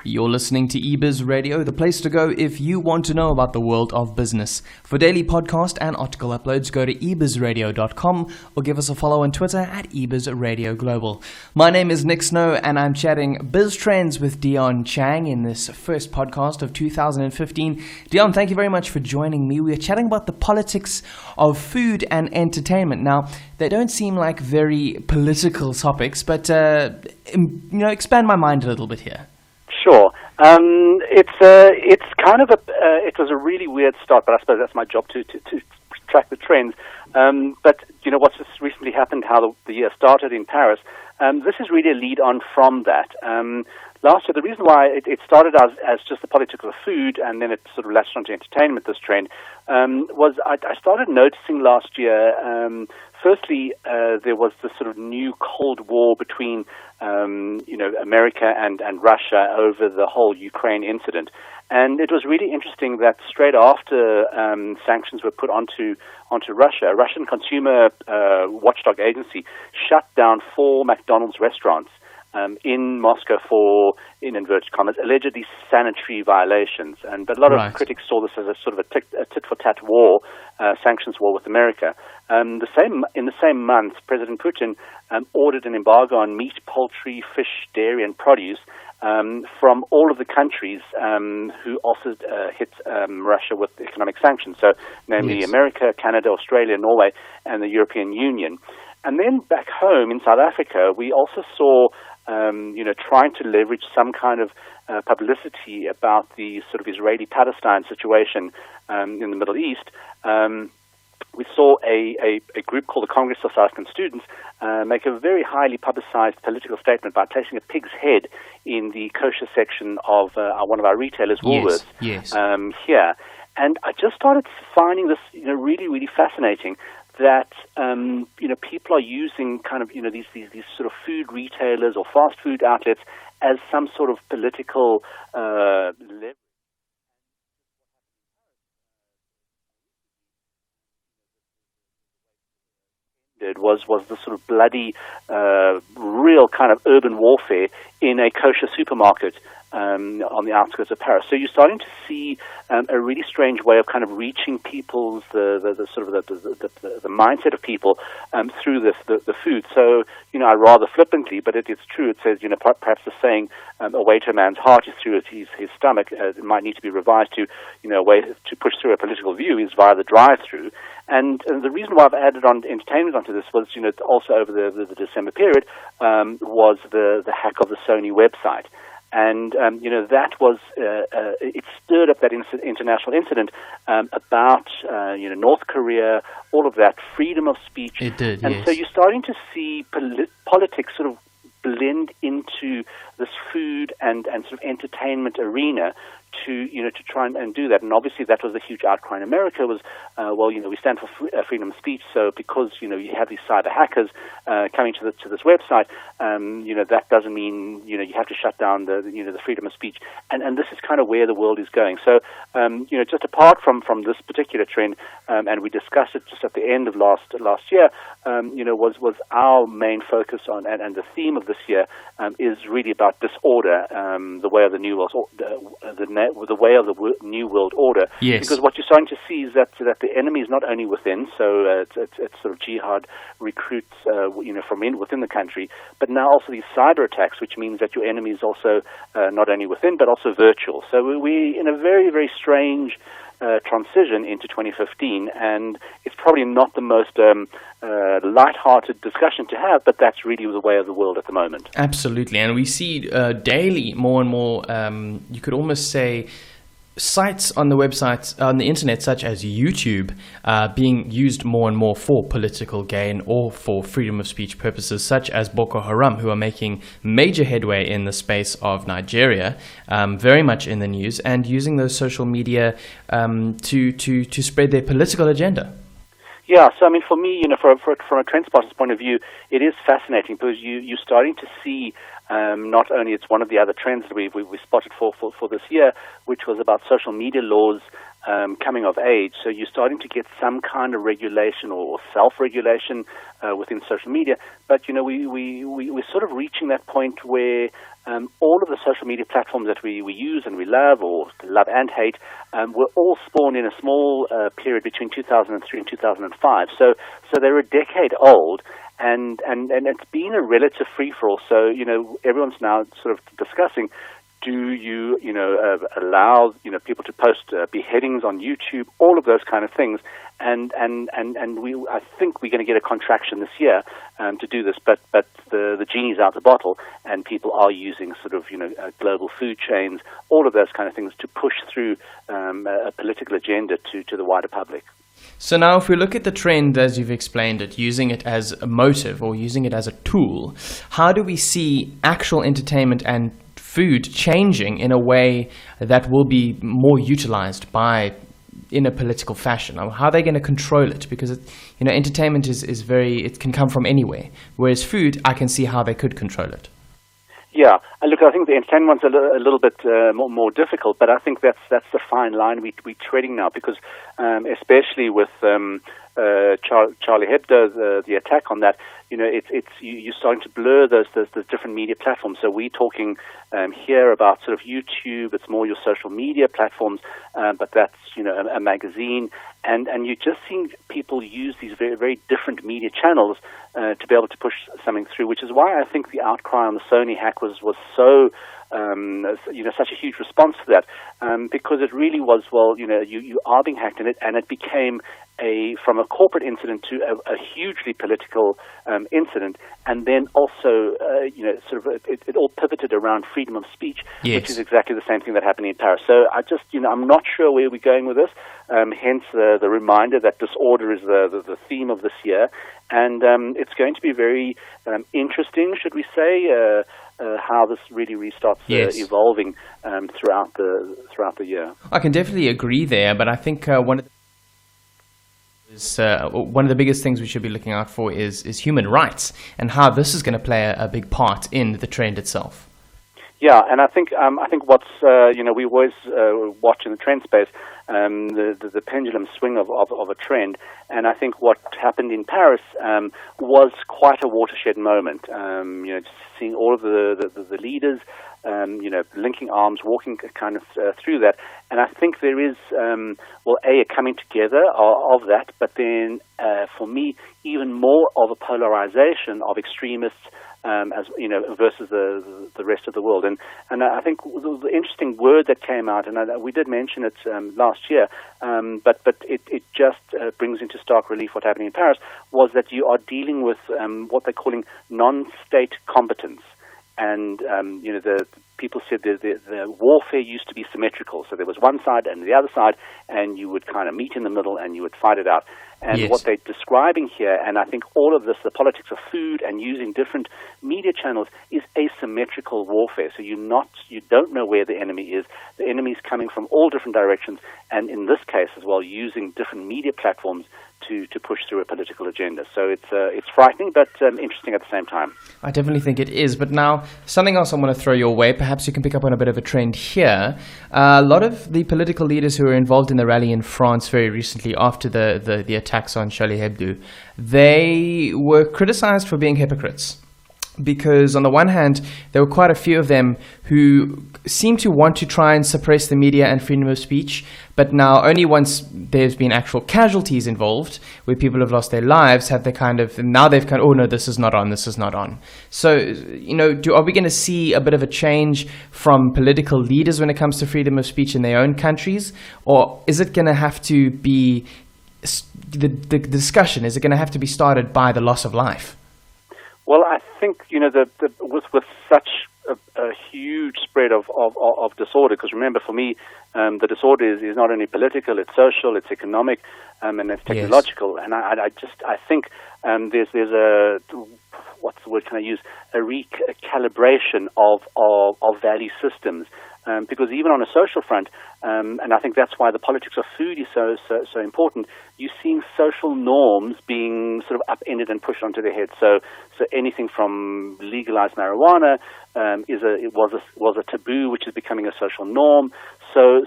You're listening to eBizradio, the place to go if you want to know about the world of business. For daily podcast and article uploads, go to eBizradio.com or give us a follow on Twitter at eBizradio Global. My name is Nick Snow and I'm chatting biz trends with Dion Chang in this first podcast of 2015. Dion, thank you very much for joining me. We are chatting about the politics of food and entertainment. Now, they don't seem like very political topics, but expand my mind a little bit here. Sure. It's kind of it was a really weird start, but I suppose that's my job to track the trends. But you know what's just recently happened, how the year started in Paris. This is really a lead on from that. Last year, the reason why it started as just the politics of food, and then it sort of latched onto entertainment, this trend, was I started noticing last year. Firstly, there was this sort of new Cold War between, America and Russia over the whole Ukraine incident. And it was really interesting that straight after sanctions were put onto Russia, a Russian consumer watchdog agency shut down 4 McDonald's restaurants in Moscow for, in inverted commas, allegedly sanitary violations. But a lot of critics saw this as a sort of a tit-for-tat war, sanctions war with America. In the same month, President Putin ordered an embargo on meat, poultry, fish, dairy, and produce from all of the countries who also hit Russia with economic sanctions. So, namely America, Canada, Australia, Norway, and the European Union. And then back home in South Africa, we also saw trying to leverage some kind of publicity about the sort of Israeli-Palestine situation in the Middle East. We saw a group called the Congress of South African Students make a very highly publicized political statement by placing a pig's head in the kosher section of one of our retailers, Woolworths, here. And I just started finding this really, really fascinating, that people are using kind of these sort of food retailers or fast food outlets as some sort of political leverage. Was the sort of bloody, real kind of urban warfare in a kosher supermarket on the outskirts of Paris. So you're starting to see a really strange way of kind of reaching people's the mindset of people through the food. So I rather flippantly, but it's true. It says perhaps the saying "a way to a man's heart is through his stomach." It might need to be revised to a way to push through a political view is via the drive-through. And the reason why I've added on entertainment onto this was also over the December period was the hack of the Sony website. And, that was, it stirred up that international incident about, North Korea, all of that, freedom of speech. It did, and so you're starting to see politics sort of blend into this food and sort of entertainment arena to try and do that. And obviously that was a huge outcry in America was, we stand for freedom of speech. So because, you have these cyber hackers coming to this website, that doesn't mean, you have to shut down the freedom of speech. And this is kind of where the world is going. So, just apart from this particular trend, and we discussed it just at the end of last year, was our main focus on, and the theme of this year is really about disorder, the way of the new world, the way of the new world order. Yes. Because what you're starting to see is that the enemy is not only within, so it's sort of jihad recruits, from within the country, but now also these cyber attacks, which means that your enemy is also not only within, but also virtual. So we're in a very, very strange transition into 2015, and it's probably not the most light-hearted discussion to have, but that's really the way of the world at the moment. Absolutely, and we see daily more and more, you could almost say, sites on the websites on the internet such as YouTube being used more and more for political gain or for freedom of speech purposes, such as Boko Haram, who are making major headway in the space of Nigeria, very much in the news, and using those social media to spread their political agenda. Yeah, so I mean, for me, from a TrendSpotter's point of view, it is fascinating because you're starting to see not only it's one of the other trends that we spotted for this year, which was about social media laws coming of age. So you're starting to get some kind of regulation or self-regulation within social media. But, we're sort of reaching that point where all of the social media platforms that we use and we love, or love and hate, were all spawned in a small period between 2003 and 2005. So they're a decade old. And it's been a relative free-for-all. So, everyone's now sort of discussing, do you, allow, people to post beheadings on YouTube, all of those kind of things. And I think we're going to get a contraction this year to do this, but the genie's out the bottle, and people are using sort of, global food chains, all of those kind of things to push through a political agenda to the wider public. So now if we look at the trend, as you've explained it, using it as a motive or using it as a tool, how do we see actual entertainment and food changing in a way that will be more utilized in a political fashion? How are they going to control it? Because entertainment is very, it can come from anywhere, whereas food, I can see how they could control it. Yeah, and look, I think the entertainment one's a little bit more difficult, but I think that's the fine line we're treading now, because especially with Charlie Hebdo, the attack on that, you're starting to blur those different media platforms. So we're talking here about sort of YouTube. It's more your social media platforms, but that's a magazine, and you're just seeing people use these very, very different media channels to be able to push something through. Which is why I think the outcry on the Sony hack was so such a huge response to that, because it really was, you are being hacked, and it became from a corporate incident to a hugely political incident, and then also it all pivoted around freedom of speech, yes, which is exactly the same thing that happened in Paris. So I just I'm not sure where we're going with this. Hence the reminder that disorder is the theme of this year, and it's going to be very interesting, should we say, how this really restarts evolving throughout the year. I can definitely agree there, but I think one of the biggest things we should be looking out for is human rights, and how this is going to play a big part in the trend itself. Yeah, and I think what's we always watch in the trend space the pendulum swing of a trend, and I think what happened in Paris was quite a watershed moment. Seeing all of the leaders, linking arms, walking kind of through that, and I think there is a coming together of that, but then for me, even more of a polarization of extremists. Versus the rest of the world, and I think the interesting word that came out, and we did mention it last year, but it just brings into stark relief what happened in Paris, was that you are dealing with what they're calling non-state combatants, and the people said the warfare used to be symmetrical, so there was one side and the other side, and you would kind of meet in the middle and you would fight it out. And yes, what they're describing here, and I think all of this, the politics of food and using different media channels, is asymmetrical warfare. So you don't know where the enemy is. The enemy is coming from all different directions, and in this case as well, using different media platforms to push through a political agenda. So it's frightening, but interesting at the same time. I definitely think it is. But now, something else I want to throw your way. Perhaps you can pick up on a bit of a trend here. A lot of the political leaders who were involved in the rally in France very recently after the attacks on Charlie Hebdo, they were criticized for being hypocrites. Because on the one hand, there were quite a few of them who seem to want to try and suppress the media and freedom of speech, but now only once there's been actual casualties involved, where people have lost their lives, have they now they've oh no, this is not on. So, are we going to see a bit of a change from political leaders when it comes to freedom of speech in their own countries? Or is it going to have to be, the discussion, is it going to have to be started by the loss of life? Well, I think with such a huge spread of disorder, because remember, for me, the disorder is not only political, it's social, it's economic, and it's technological. Yes. And I think there's a, what's the word can I use, a recalibration of value systems. because even on a social front, and I think that's why the politics of food is so important, you're seeing social norms being sort of upended and pushed onto their heads. So anything from legalized marijuana was a taboo, which is becoming a social norm. So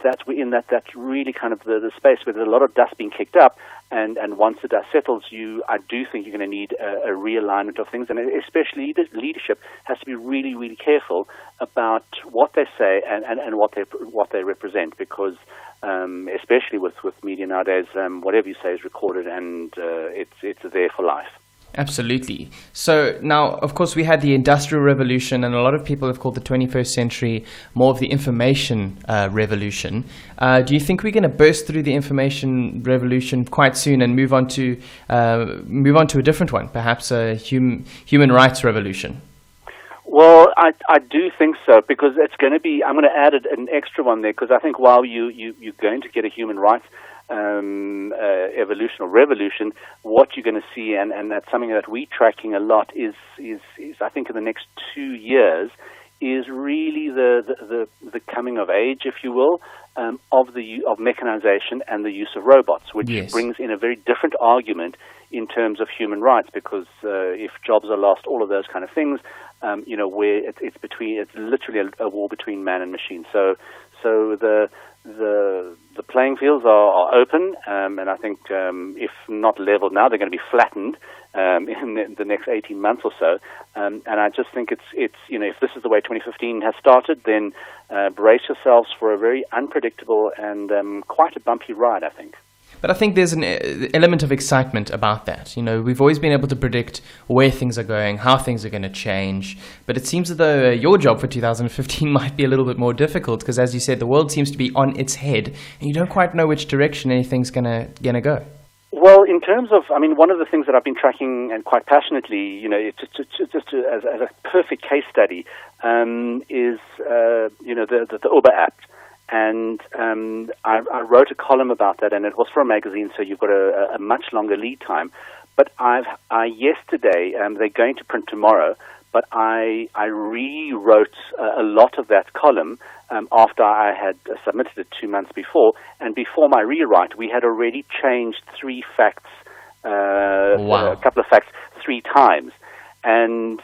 that's within that's really kind of the space where there's a lot of dust being kicked up, and once the dust settles, I do think you're going to need a realignment of things, and especially the leadership has to be really, really careful about what they say and what they represent, because especially with media nowadays, whatever you say is recorded, and it's there for life. Absolutely. So now, of course, we had the Industrial Revolution, and a lot of people have called the 21st century more of the information revolution. Do you think we're going to burst through the information revolution quite soon and move on to a different one, perhaps a human rights revolution? Well, I do think so, because it's going to be. I'm going to add an extra one there, because I think while you're going to get a human rights evolution or revolution, what you're going to see, and that's something that we're tracking a lot, is I think in the next 2 years, is really the coming of age, if you will, of mechanization and the use of robots, which brings in a very different argument in terms of human rights, because if jobs are lost, all of those kind of things, where it's literally a war between man and machine. So the playing fields are open, and I think if not leveled now, they're going to be flattened in the next 18 months or so. And I just think it's if this is the way 2015 has started, then brace yourselves for a very unpredictable and quite a bumpy ride, I think. But I think there's an element of excitement about that. We've always been able to predict where things are going, how things are going to change. But it seems as though your job for 2015 might be a little bit more difficult, because, as you said, the world seems to be on its head, and you don't quite know which direction anything's going to go. Well, in terms of, one of the things that I've been tracking, and quite passionately, as a perfect case study, is the Uber app. And I wrote a column about that, and it was for a magazine, so you've got a much longer lead time. But yesterday, they're going to print tomorrow, but I rewrote a lot of that column after I had submitted it 2 months before. And before my rewrite, we had already changed 3 facts, a couple of facts 3 times, and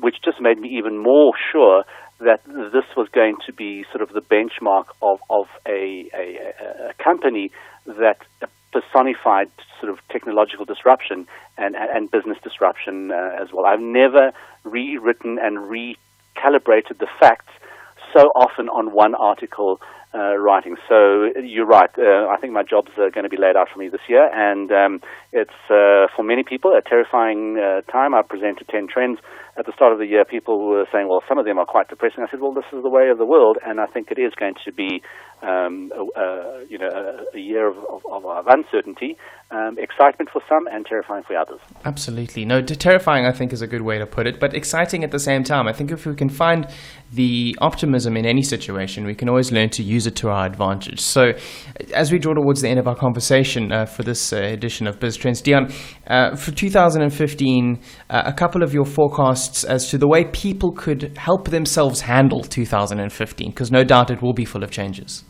which just made me even more sure that this was going to be sort of the benchmark of a company that personified sort of technological disruption and business disruption as well. I've never rewritten and recalibrated the facts so often on one article writing. So you're right. I think my job's going to be laid out for me this year, and it's for many people a terrifying time. I presented 10 trends at the start of the year. People were saying, well, some of them are quite depressing. I said, well, this is the way of the world, and I think it is going to be a year of uncertainty, excitement for some and terrifying for others. Absolutely. No, terrifying, I think, is a good way to put it, but exciting at the same time. I think if we can find the optimism in any situation, we can always learn to use it to our advantage. So as we draw towards the end of our conversation for this edition of Biz Trends, Dion, for 2015, a couple of your forecasts as to the way people could help themselves handle 2015, because no doubt it will be full of changes.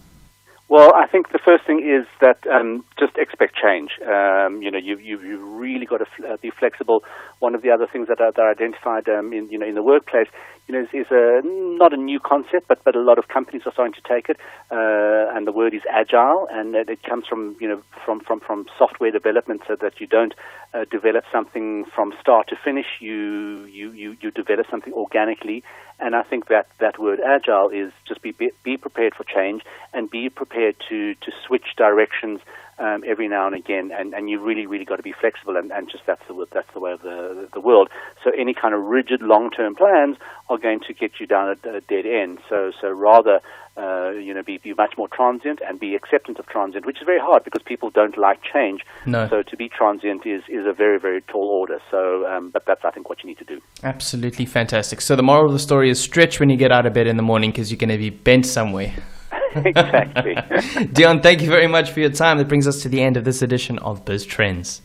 Well, I think the first thing is that just expect change. You've really got to be flexible. One of the other things that are identified in the workplace, is not a new concept, but a lot of companies are starting to take it. And the word is agile, and it comes from software development, so that you don't develop something from start to finish. You develop something organically. And I think that word agile is just be prepared for change, and be prepared to switch directions every now and again. And you really, really got to be flexible, and just that's the way of the world. So any kind of rigid long-term plans are going to get you down a dead end. So rather be much more transient and be acceptant of transient, which is very hard because people don't like change. No. So to be transient is a very, very tall order. So, but that's, I think, what you need to do. Absolutely fantastic. So the moral of the story is stretch when you get out of bed in the morning, because you're going to be bent somewhere. Exactly. Dion, thank you very much for your time. That brings us to the end of this edition of Biz Trends.